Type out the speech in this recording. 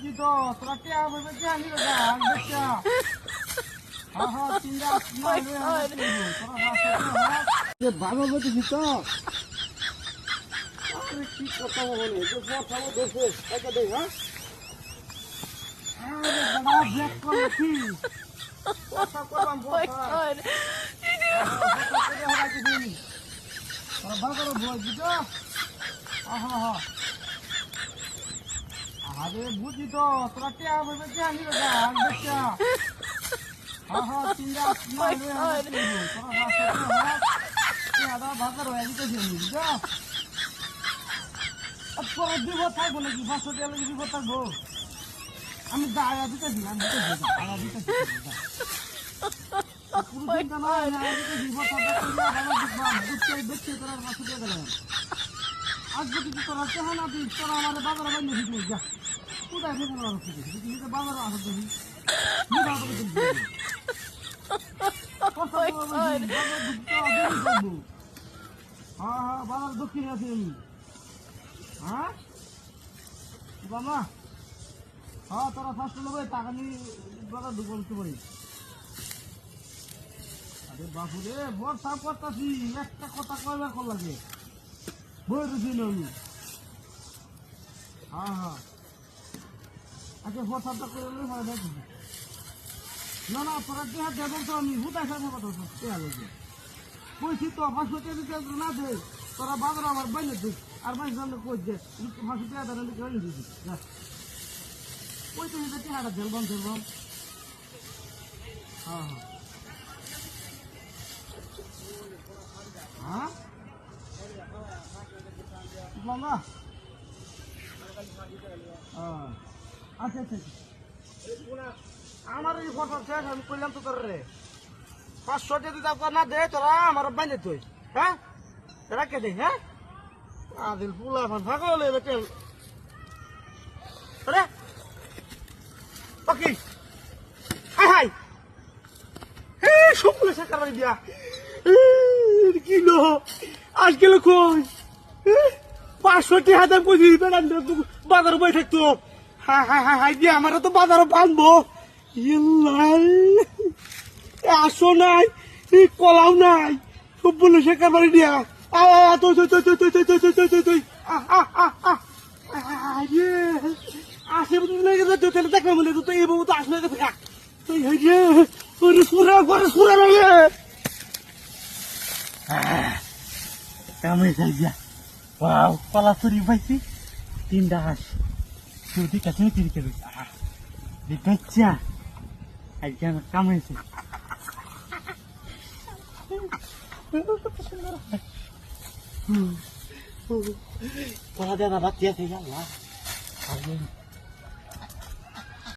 বুঝি তো তোরা কে হবে কে আনি রে যা হ্যাঁ হ্যাঁ তিনটা না রে তোরা হাসে ভালো বুঝিস তো আরে কি কথা বলে যে ফটো দেখে এটা দেখ হ্যাঁ আরে বাবা ব্রেক করে কি কথা করলাম কথা বাগারো বল বুঝো হ্যাঁ আরে বুঝি তো তোরা কে হবে কে আনি রে যা হ্যাঁ হ্যাঁ তিনটা না রে তোরা হাসে আদা বাগার হয়ে গেছে বুঝছো পরে দিব থাকবো নাকি 500 টাকা লাগে দিব থাকবো আমি দাঁড়া দিতেছি আমি দিতেছি দাঁড়া দিতেছি পুরো দিন না দিতে দিব থাকবো ভালো দিবাম বুঝতে তোরা 500 টাকা দিলাম আজ যদি তোরা চাহ না দিস তোরা আমার বাজারে বাইরে দিতে যা কোথায় ফেলে না রাখছিস তুই তো বাজারে আসছিস নি বাজারে দিতে হ্যাঁ বাজার দক্ষিণে আছি আমি হ্যাঁ বাবা হ্যাঁ তোরা ফার্স্ট নেবে টাকা নিয়ে বাজার ঢুকতে পারি আরে বাপু রে বড় সাপ করতেছি একটা কথা কয়বার কল লাগে বই রুচি আমি হ্যাঁ আচ্ছা বড় সাপটা করে দেখি না তোরা দেহা দেব তো আমি হুদায় সাথে কথা দেয়া লাগে কইছি তো 500 টাকা দিতে না দে তোরা বাজার আমার বাইরে দিস আর বাইরে সামনে কই দে 500 টাকা ধরে লিখে হয়ে দিস কই তো এটা টাকাটা দেলবাম হ্যাঁ বাবা আচ্ছা আমার এই ফটো শেষ আমি কইলাম তো তোর রে 500 টাকা দিতে না দে তোরা আমার বাইরে তুই হ্যাঁ তোরা কে দে হ্যাঁ আদিল পুলা ফান ফাঁকা হলে বেটে আরে ওকে হাই সবগুলো সরকার বাড়ি দিয়া কিলো আজকাল কই 500 টাকা দাম কই বাজার বই থাকতো হাই দিয়া আমার তো বাজারও বানবো আসো নাই কলাও নাই সবগুলো সরকার বাড়ি দিয়া তুই আসে দেখলাম বলে তুই এই বাবু তো আসলে থাক তুই সুরা লাগে কামড়ে যাই গিয়া ওয়াও কলা চুরি পাইছি 3টা হাঁস যদি কাছে তিরিকে বাচ্চা আজকে আমার কামড়েছে কলা দেওয়া বাতি আছে